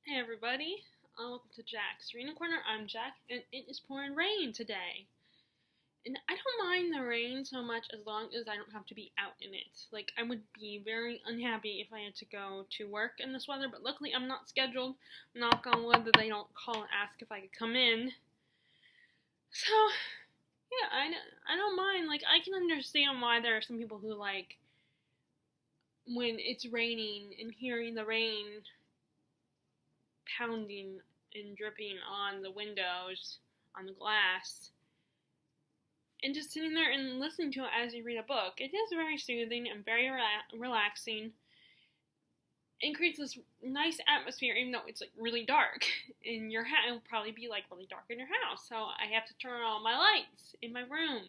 Hey everybody, welcome to Jack's Reading Corner. I'm Jack, and it is pouring rain today. And I don't mind the rain so much as long as I don't have to be out in it. Like, I would be very unhappy if I had to go to work in this weather, but luckily I'm not scheduled. Knock on wood that they don't call and ask if I could come in. So, yeah, I don't mind. Like, I can understand why there are some people who like when it's raining and hearing the rain pounding and dripping on the windows, on the glass, and just sitting there and listening to it as you read a book. It is very soothing and very relaxing. It creates this nice atmosphere, even though it's like really dark in your house. It'll probably be like really dark in your house, so I have to turn on all my lights in my room.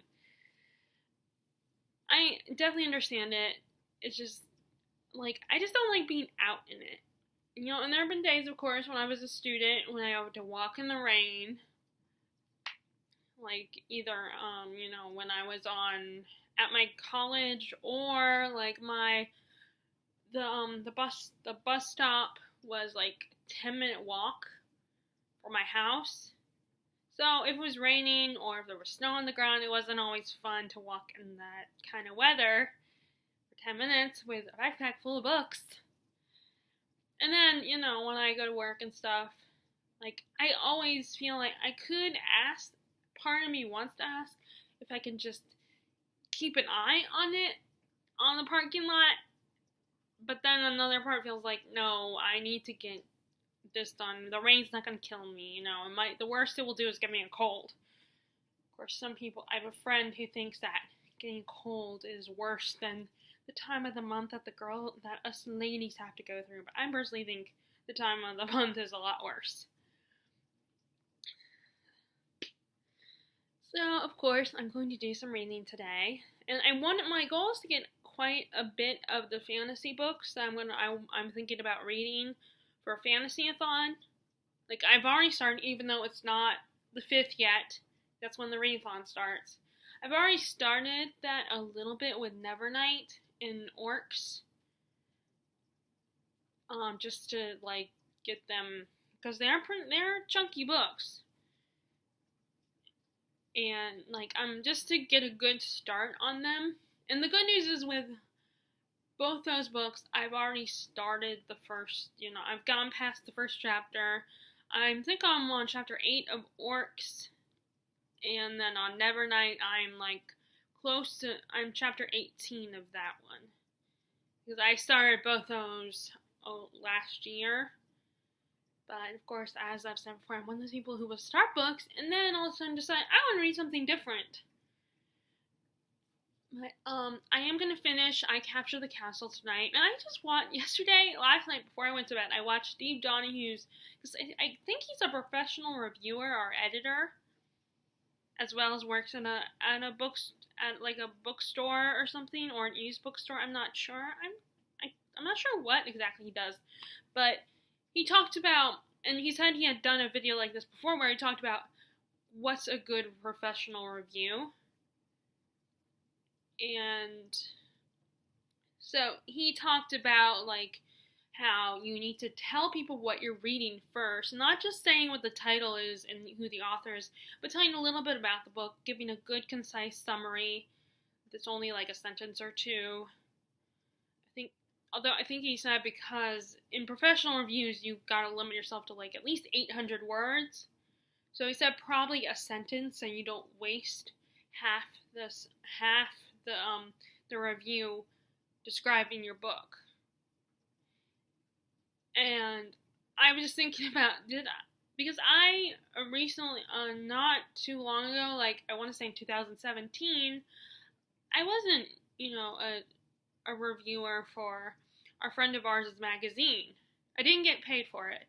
I definitely understand it. It's just like I just don't like being out in it. And there have been days, of course, when I was a student, when I had to walk in the rain, like either, when I was at my college, or like the bus stop was like 10-minute walk from my house. So if it was raining or if there was snow on the ground, it wasn't always fun to walk in that kind of weather for 10 minutes with a backpack full of books. And then, when I go to work and stuff, like, I always feel like I could ask, part of me wants to ask, if I can just keep an eye on it, on the parking lot, but then another part feels like, no, I need to get this done. The rain's not going to kill me, the worst it will do is give me a cold. Of course, I have a friend who thinks that getting cold is worse than the time of the month that us ladies have to go through, but I personally think the time of the month is a lot worse. So, of course, I'm going to do some reading today, and my goal is to get quite a bit of the fantasy books that I'm thinking about reading for a fantasy-a-thon. Like, I've already started, even though it's not the 5th yet. That's when the readathon starts. I've already started that a little bit with Nevernight and Orcs, just to like get them, because they're chunky books, and like I'm just to get a good start on them. And the good news is with both those books, I've already started the first. I've gone past the first chapter. I think I'm on chapter 8 of Orcs, and then on Nevernight I'm like I'm chapter 18 of that one. Because I started both those last year. But, of course, as I've said before, I'm one of those people who will start books and then all of a sudden decide, I want to read something different. But, I am going to finish I Capture the Castle tonight. And I just last night before I went to bed, I watched Steve Donahue's, because I think he's a professional reviewer or editor, as well as works at a bookstore or something, or an used bookstore. I'm not sure. I'm not sure what exactly he does, but he talked about, and he said he had done a video like this before where he talked about what's a good professional review. And so he talked about like how you need to tell people what you're reading first, not just saying what the title is and who the author is, but telling a little bit about the book, giving a good concise summary that's only like a sentence or two. I think he said because in professional reviews you've got to limit yourself to like at least 800 words. So he said probably a sentence so you don't waste half the review describing your book. And I was just thinking about, because I recently, not too long ago, like I want to say in 2017, I wasn't, a reviewer for a friend of ours' magazine. I didn't get paid for it,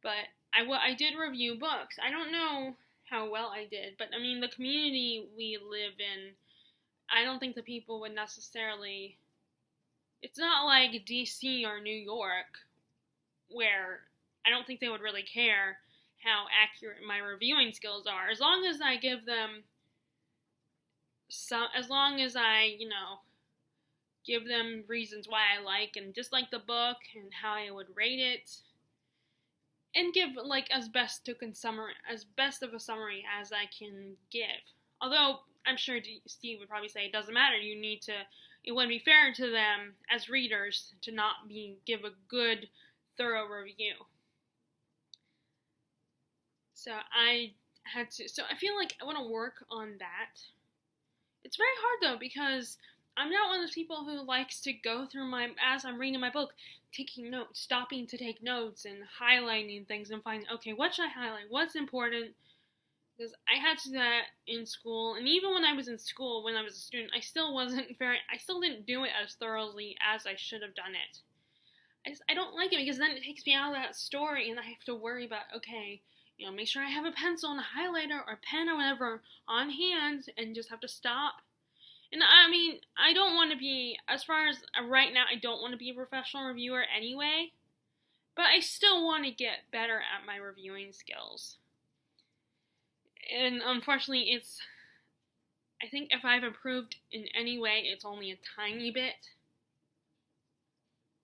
but I did review books. I don't know how well I did, but I mean, the community we live in, I don't think the people would necessarily, it's not like DC or New York, where I don't think they would really care how accurate my reviewing skills are. As long as I give them give them reasons why I like and dislike the book and how I would rate it, and give like as best of a summary as I can give. Although I'm sure Steve would probably say it doesn't matter. It wouldn't be fair to them as readers to not give a good, thorough review. So I feel like I want to work on that. It's very hard though, because I'm not one of those people who likes to go through as I'm reading my book, taking notes, stopping to take notes and highlighting things and finding, okay, what should I highlight? What's important? Because I had to do that in school, and even when I was in school, when I was a student, I still didn't do it as thoroughly as I should have done it. I don't like it, because then it takes me out of that story, and I have to worry about, okay, make sure I have a pencil and a highlighter or a pen or whatever on hand, and just have to stop. And I mean, I don't want to be, as far as right now, I don't want to be a professional reviewer anyway, but I still want to get better at my reviewing skills. And unfortunately, I think if I've improved in any way, it's only a tiny bit.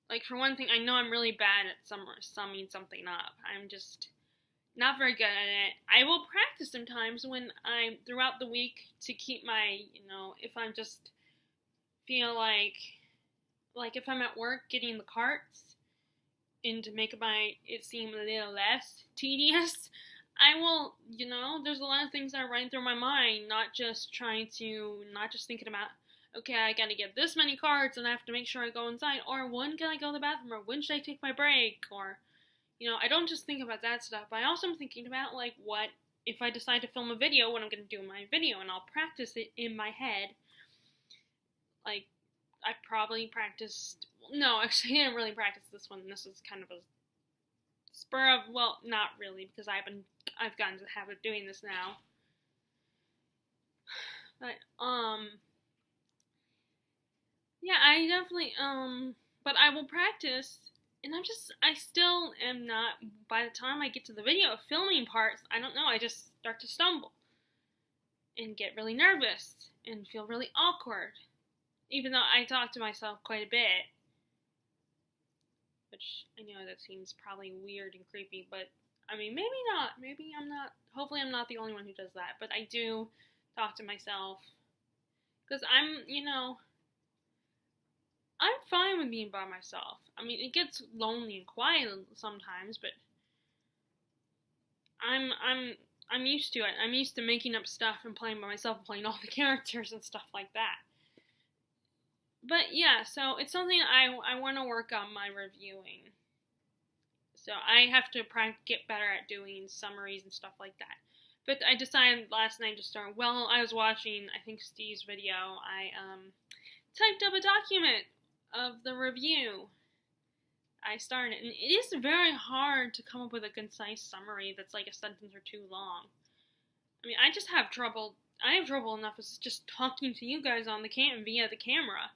Like, for one thing, I know I'm really bad at summing something up. I'm just not very good at it. I will practice sometimes throughout the week to keep my, if I'm just feel like if I'm at work getting the carts and to make it seem a little less tedious, I will, there's a lot of things that are running through my mind, not just thinking about, okay, I gotta get this many cards and I have to make sure I go inside, or when can I go to the bathroom, or when should I take my break, or, I don't just think about that stuff, but I also am thinking about, like, what if I decide to film a video, what I'm gonna do in my video, and I'll practice it in my head. Like, I probably practiced, no, actually I didn't really practice this one. This is kind of a spur of, well, not really, because I've gotten to the habit of doing this now. But, yeah, I definitely, but I will practice, and I still am not, by the time I get to the video filming parts, I don't know, I just start to stumble, and get really nervous, and feel really awkward, even though I talk to myself quite a bit. Which, I know that seems probably weird and creepy, but, I mean, maybe not. Maybe I'm not. Hopefully I'm not the only one who does that. But I do talk to myself. Because I'm fine with being by myself. I mean, it gets lonely and quiet sometimes, but I'm used to it. I'm used to making up stuff and playing by myself and playing all the characters and stuff like that. But yeah, so it's something I want to work on my reviewing. So I have to get better at doing summaries and stuff like that. But I decided last night to start, while I was watching, I think, Steve's video, I typed up a document of the review. I started, and it is very hard to come up with a concise summary that's like a sentence or two long. I mean, I just have trouble. I have trouble enough as just talking to you guys on via the camera.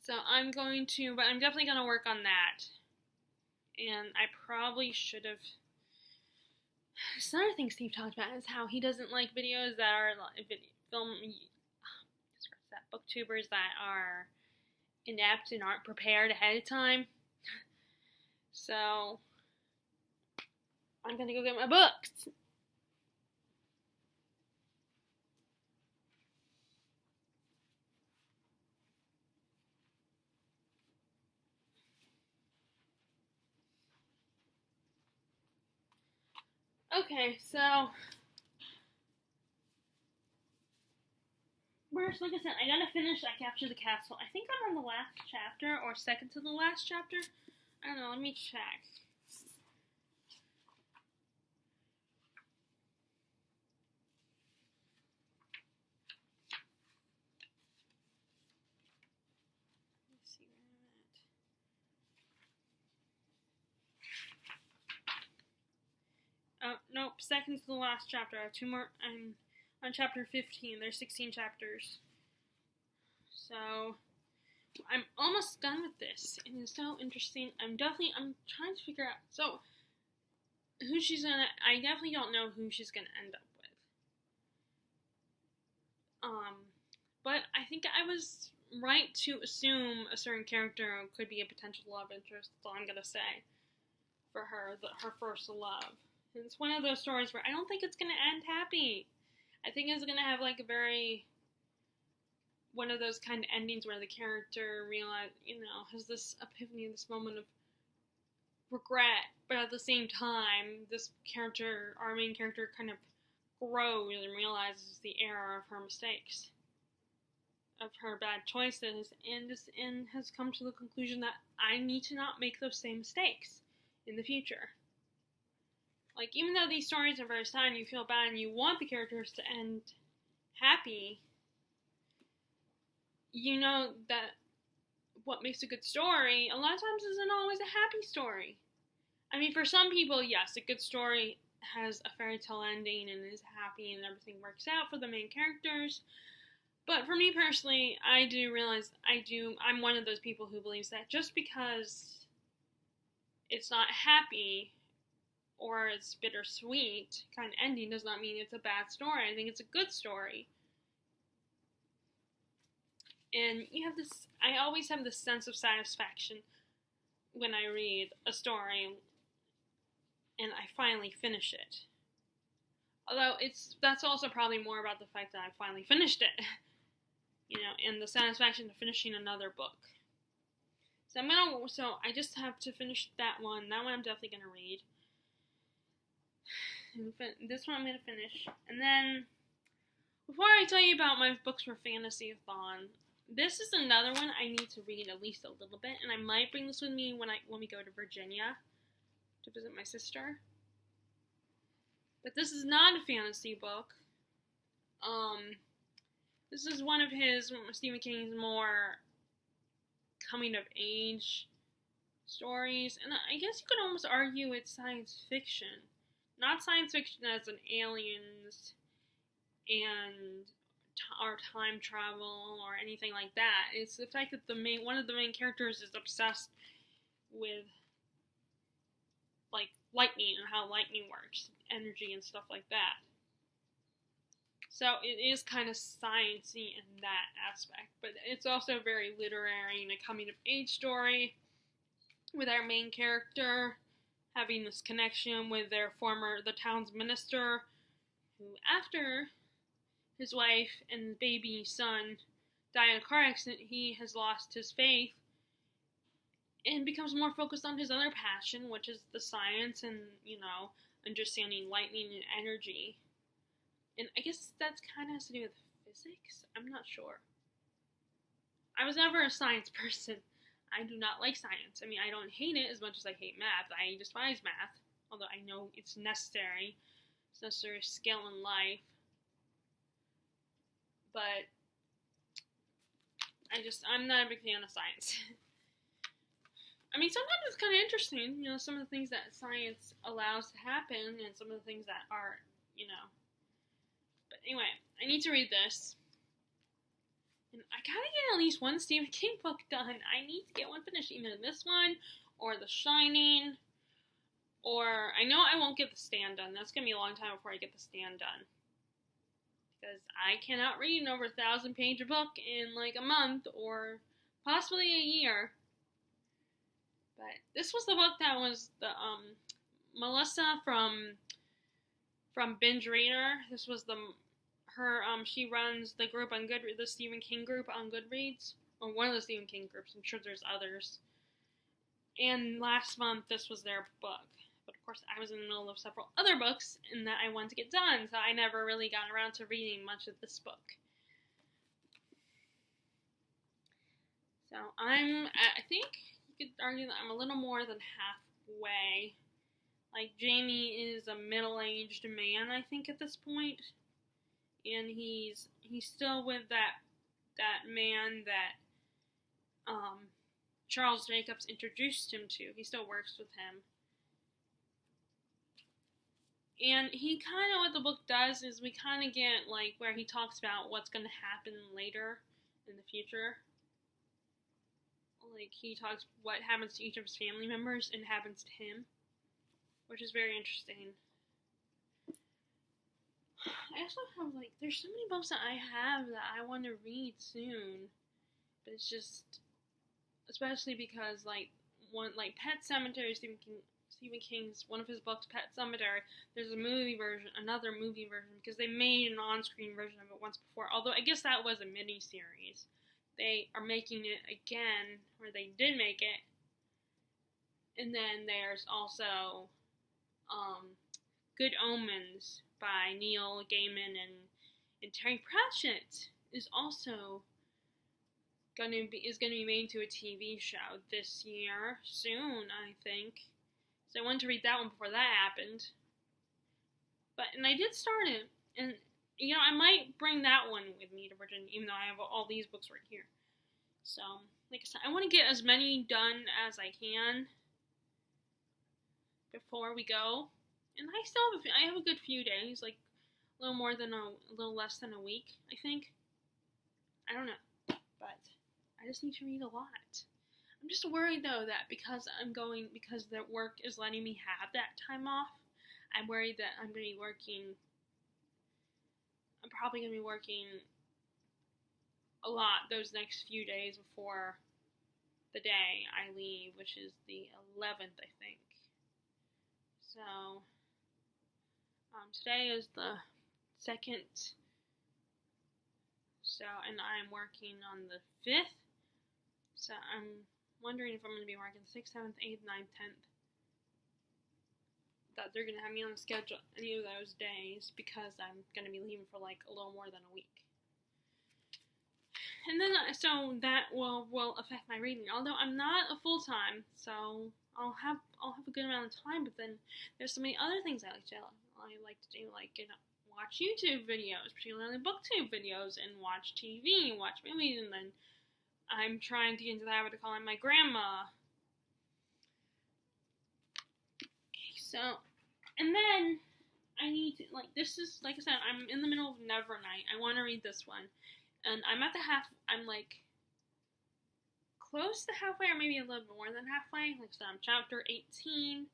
So but I'm definitely going to work on that. And I probably should have, another thing Steve talked about is how he doesn't like videos that are booktubers that are inept and aren't prepared ahead of time. So, I'm going to go get my books. Okay, so like I said, I gotta finish I Capture the Castle. I think I'm on the last chapter, or second to the last chapter. I don't know, let me check. Let's see where I'm at. Oh, nope, second to the last chapter. I have two more. I'm on chapter 15. There's 16 chapters. So, I'm almost done with this. And it's so interesting. I'm trying to figure out. So, I definitely don't know who she's gonna end up with. But I think I was right to assume a certain character could be a potential love interest. That's all I'm gonna say. for her, her first love. And it's one of those stories where I don't think it's going to end happy. I think it's going to have like a very, one of those kind of endings where the character has this epiphany, this moment of regret, but at the same time, this character, our main character, kind of grows and realizes the error of her mistakes, of her bad choices, and has come to the conclusion that I need to not make those same mistakes in the future. Like, even though these stories are very sad and you feel bad and you want the characters to end happy, you know that what makes a good story a lot of times isn't always a happy story. I mean, for some people, yes, a good story has a fairy tale ending and is happy and everything works out for the main characters. But for me personally, I do realize I'm one of those people who believes that just because it's not happy or it's bittersweet kind of ending does not mean it's a bad story. I think it's a good story. And you have this, I always have this sense of satisfaction when I read a story and I finally finish it. Although that's also probably more about the fact that I finally finished it. And the satisfaction of finishing another book. So I just have to finish that one. That one I'm definitely going to read. This one I'm going to finish. And then, before I tell you about my books for Fantasy-a-thon, this is another one I need to read at least a little bit. And I might bring this with me when we go to Virginia to visit my sister. But this is not a fantasy book. This is one of Stephen King's more coming-of-age stories, and I guess you could almost argue it's science fiction. Not science fiction as in aliens or time travel or anything like that. It's the fact that one of the main characters is obsessed with like lightning and how lightning works, energy and stuff like that. So it is kind of sciencey in that aspect, but it's also very literary and a coming-of-age story with our main character having this connection with the town's minister, who after his wife and baby son die in a car accident, he has lost his faith and becomes more focused on his other passion, which is the science and, understanding lightning and energy. And I guess that's kind of has to do with physics? I'm not sure. I was never a science person. I do not like science. I mean, I don't hate it as much as I hate math. I despise math, although I know it's necessary. It's necessary skill in life. But I'm not a big fan of science. I mean, sometimes it's kind of interesting, some of the things that science allows to happen and some of the things that are, But anyway, I need to read this. And I gotta get at least one Stephen King book done. I need to get one finished, either this one, or The Shining, or I know I won't get The Stand done. That's gonna be a long time before I get The Stand done. Because I cannot read an over 1,000-page book in like a month, or possibly a year. But this was the book that was the, Melissa from Binge Reader. This was she runs the group on Goodreads, the Stephen King group on Goodreads, or one of the Stephen King groups. I'm sure there's others. And last month, this was their book. But of course, I was in the middle of several other books and that I wanted to get done, so I never really got around to reading much of this book. So I think you could argue that I'm a little more than halfway. Like, Jamie is a middle-aged man, I think, at this point. And he's still with that man that Charles Jacobs introduced him to. He still works with him. And he kind of, what the book does is we kind of get, like, where he talks about what's going to happen later in the future. Like, he talks what happens to each of his family members and happens to him, which is very interesting. I also have, like, there's so many books that I have that I want to read soon, but it's just, especially because, like, Pet Sematary, Stephen King's, one of his books, Pet Sematary. There's a movie version, another movie version, because they made an on-screen version of it once before. Although I guess that was a mini-series. They are making it again, or they did make it. And then there's also Good Omens by Neil Gaiman and Terry Pratchett is also gonna be made into a TV show this year, soon, I think. So I wanted to read that one before that happened. And I did start it, and I might bring that one with me to Virginia, even though I have all these books right here. So, like I said, I want to get as many done as I can before we go. And I still have a good few days, like a little less than a week, I think. I don't know, but I just need to read a lot. I'm just worried though that because the work is letting me have that time off, I'm worried that I'm probably going to be working a lot those next few days before the day I leave, which is the 11th, I think. So, today is the 2nd, and I'm working on the 5th, so I'm wondering if I'm going to be working 6th, 7th, 8th, 9th, 10th, that they're going to have me on the schedule any of those days, because I'm going to be leaving for like a little more than a week. And then, so that will affect my reading, although I'm not a full-time, so I'll have a good amount of time, but then there's so many other things I like to do, like watch YouTube videos, particularly booktube videos, and watch TV, and watch movies, and then I'm trying to get into the habit of calling my grandma. Okay, so, and then I need to, this is, like I said, I'm in the middle of Nevernight. I want to read this one, and I'm close to halfway, or maybe a little bit more than halfway. Like I said, I'm chapter 18,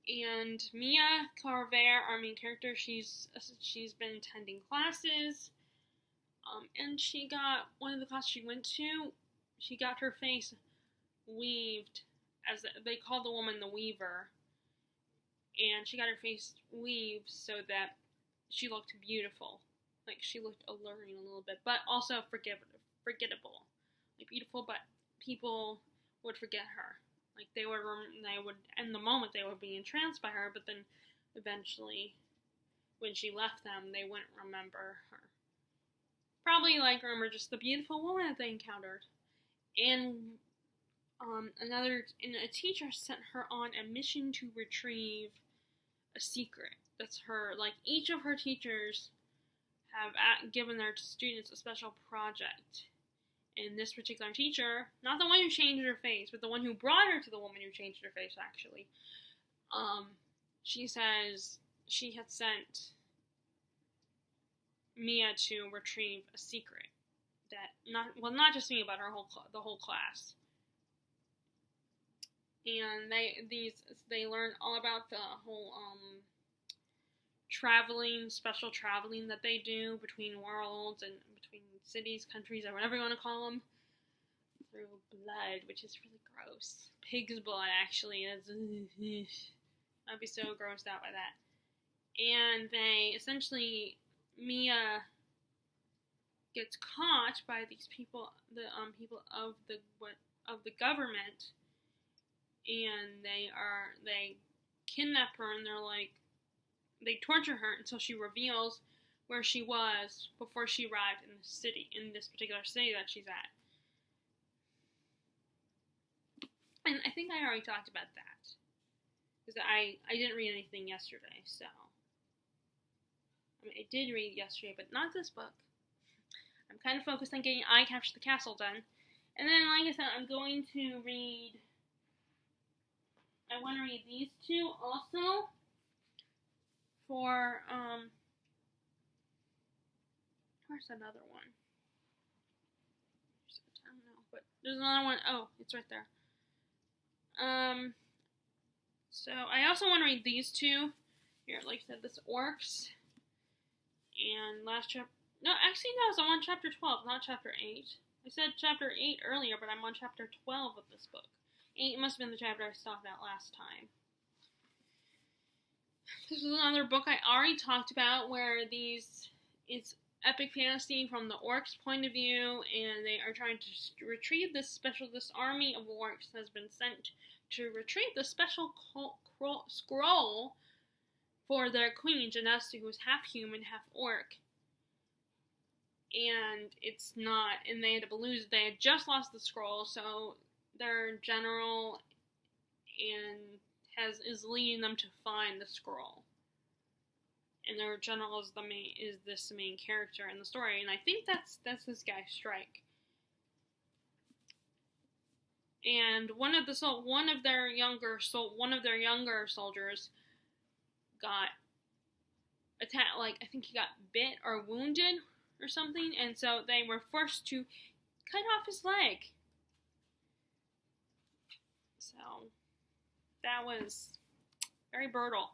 and Mia Carver, our main character, she's been attending classes, and she got, one of the classes she went to, she got her face weaved, as they call the woman the Weaver, and she got her face weaved so that she looked beautiful, like she looked alluring a little bit, but also forgettable, like beautiful, but people would forget her. Like they would, in the moment they would be entranced by her, but then eventually, when she left them, they wouldn't remember her. Probably remember just the beautiful woman that they encountered. And a teacher sent her on a mission to retrieve a secret. That's her. Each of her teachers have given their students a special project. And this particular teacher, not the one who changed her face, but the one who brought her to the woman who changed her face, actually, she says she had sent Mia to retrieve a secret that not just Mia, but the whole class. And they learn all about the whole special traveling that they do between worlds and between cities, countries, or whatever you want to call them, through blood, which is really gross. Pig's blood, actually. I'd be so grossed out by that. And they essentially, Mia gets caught by these people, the people of the government, and they kidnap her, and they torture her until she reveals where she was before she arrived in this particular city that she's at. And I think I already talked about that, because I didn't read anything yesterday, so. I did read yesterday, but not this book. I'm kind of focused on getting I Captured the Castle done. And then, like I said, I want to read these two also. Where's another one? I don't know, but there's another one. Oh, it's right there. So I also want to read these two. Here, like I said, this Orcs. And last chapter. No, actually, no, I'm on chapter 12, not chapter 8. I said chapter 8 earlier, but I'm on chapter 12 of this book. 8 must have been the chapter I stopped at last time. This is another book I already talked about where it's epic fantasy from the orcs' point of view, and they are trying to retrieve this army of orcs has been sent to retrieve the special scroll for their queen, Janessa, who is half human, half orc. And it's not, and they had just lost the scroll, so their general is leading them to find the scroll. And their general is this main character in the story, and I think that's this guy Strike. And one of their younger soldiers got attacked. Like, I think he got bit or wounded or something, and so they were forced to cut off his leg. So that was very brutal.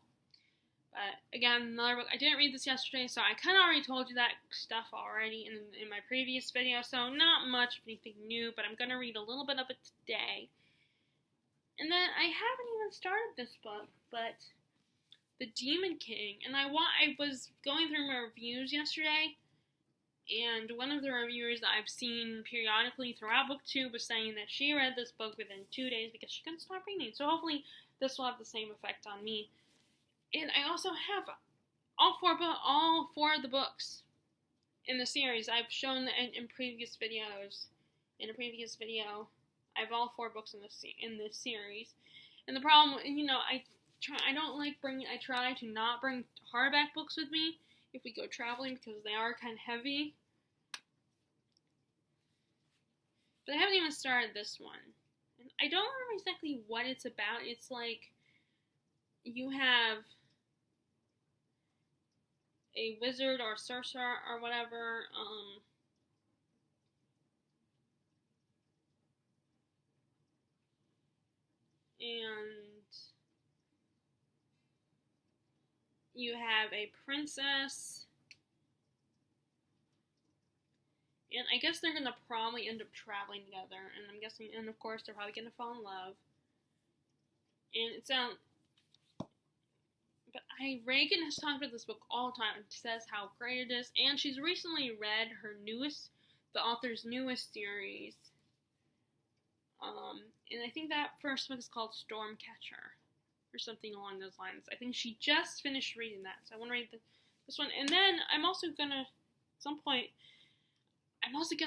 But again, another book. I didn't read this yesterday, so I kind of already told you that stuff already in my previous video, so not much of anything new, but I'm going to read a little bit of it today. And then I haven't even started this book, but The Demon King, and I was going through my reviews yesterday, and one of the reviewers that I've seen periodically throughout book 2 was saying that she read this book within 2 days because she couldn't stop reading. So hopefully this will have the same effect on me. And I also have all four of the books in the series. I've shown in previous videos. In a previous video, I have all 4 books in this series. And the problem, I try to not bring hardback books with me if we go traveling because they are kind of heavy. But I haven't even started this one. And I don't remember exactly what it's about. It's like you have a wizard or sorcerer or whatever, and you have a princess, and I guess they're gonna probably end up traveling together, and of course they're probably gonna fall in love. And Reagan has talked about this book all the time and says how great it is, and she's recently read the author's newest series, and I think that first book is called Stormcatcher, or something along those lines. I think she just finished reading that, so I want to read this one, and then I'm also gonna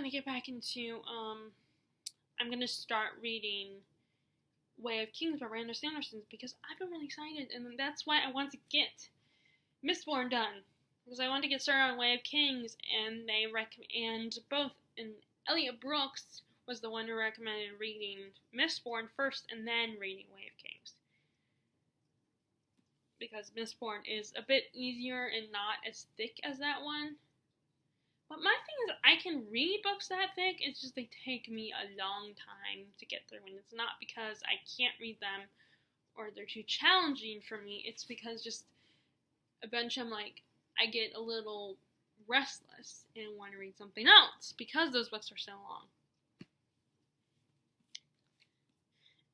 get back into, I'm gonna start reading Way of Kings by Brandon Sanderson because I've been really excited, and that's why I want to get Mistborn done, because I want to get started on Way of Kings, and Elliot Brooks was the one who recommended reading Mistborn first and then reading Way of Kings, because Mistborn is a bit easier and not as thick as that one. But my thing is, I can read books that thick, it's just they take me a long time to get through, and it's not because I can't read them or they're too challenging for me, it's because just eventually I get a little restless and want to read something else because those books are so long.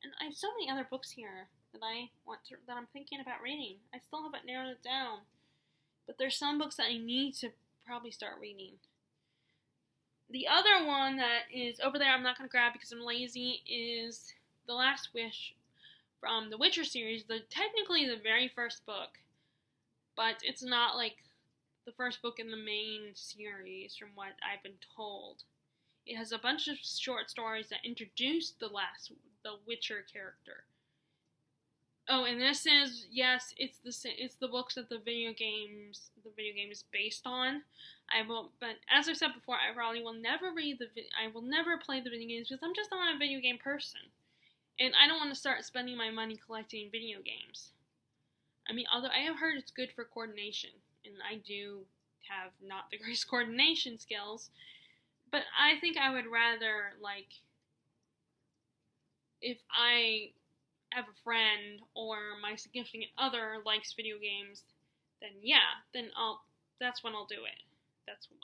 And I have so many other books here that I'm thinking about reading. I still haven't narrowed it down, but there's some books that I need to probably start reading. The other one that is over there I'm not going to grab because I'm lazy is The Last Wish from the Witcher series. Technically the very first book, but it's not like the first book in the main series from what I've been told. It has a bunch of short stories that introduce the Witcher character. Oh, and this is, yes, it's the books that the video game is based on. But as I've said before, I probably will never I will never play the video games because I'm just not a video game person. And I don't want to start spending my money collecting video games. I mean, although I have heard it's good for coordination, and I do have not the greatest coordination skills, but I think I would rather, if I have a friend or my significant other likes video games, then that's when I'll do it.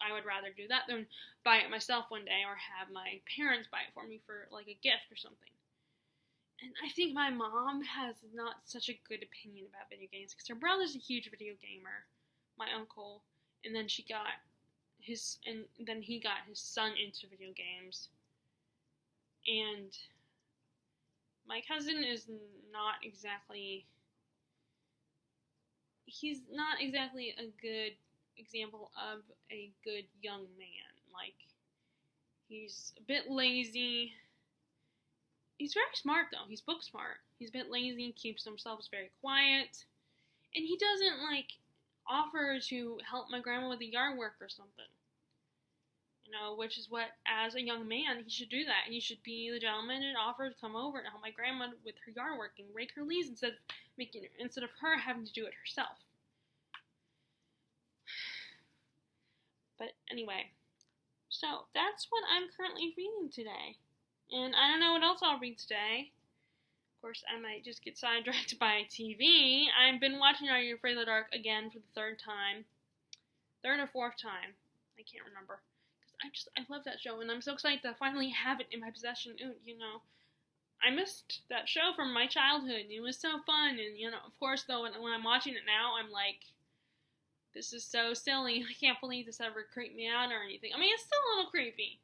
I would rather do that than buy it myself one day or have my parents buy it for me for a gift or something. And I think my mom has not such a good opinion about video games because her brother's a huge video gamer, my uncle, and then he got his son into video games. And my cousin is not exactly, he's not exactly a good example of a good young man. Like, he's a bit lazy. He's very smart, though. He's book smart. He's a bit lazy, keeps himself very quiet. And he doesn't, like, offer to help my grandma with the yard work or something. You know, which is what, as a young man, he should do that. He should be the gentleman and offer to come over and help my grandma with her yard work and rake her leaves instead of her having to do it herself. But anyway, so that's what I'm currently reading today. And I don't know what else I'll read today. Of course, I might just get sidetracked by TV. I've been watching Are You Afraid of the Dark again for the third or fourth time. I can't remember. Because I love that show, and I'm so excited to finally have it in my possession. You know, I missed that show from my childhood. It was so fun, and, you know, of course, though, when I'm watching it now, I'm like, this is so silly. I can't believe this ever creeped me out or anything. I mean, it's still a little creepy.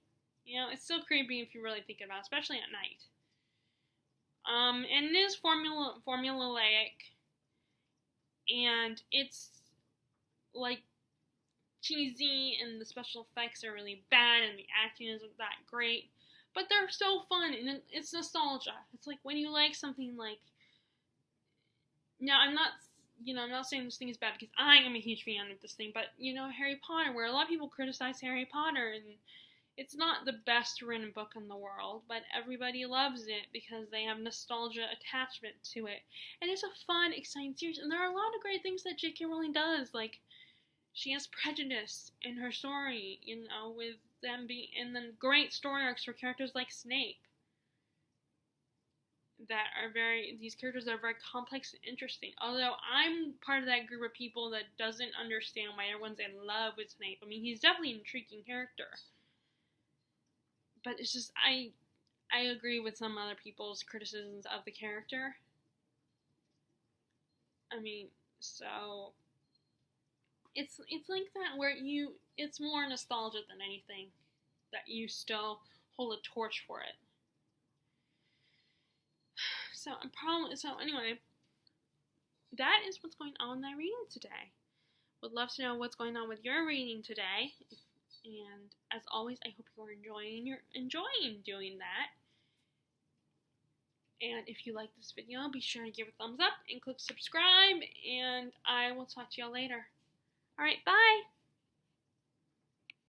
You know, it's still creepy if you really think about it, especially at night. And it is formulaic, and it's, like, cheesy, and the special effects are really bad, and the acting isn't that great, but they're so fun, and it's nostalgia. It's like when you like something like, now I'm not saying this thing is bad because I am a huge fan of this thing, but, you know, Harry Potter, where a lot of people criticize Harry Potter, and it's not the best written book in the world, but everybody loves it because they have nostalgia attachment to it, and it's a fun, exciting series, and there are a lot of great things that J.K. Rowling does, like, she has prejudice in her story, you know, with them being, and then great story arcs for characters like Snape. These characters are very complex and interesting. Although I'm part of that group of people that doesn't understand why everyone's in love with Snape. I mean, he's definitely an intriguing character. But it's just, I agree with some other people's criticisms of the character. I mean, so it's like that where it's more nostalgia than anything, that you still hold a torch for it. So anyway, that is what's going on in my reading today. Would love to know what's going on with your reading today. And as always, I hope you're enjoying doing that. And if you like this video, be sure to give it a thumbs up and click subscribe. And I will talk to y'all later. Alright, bye!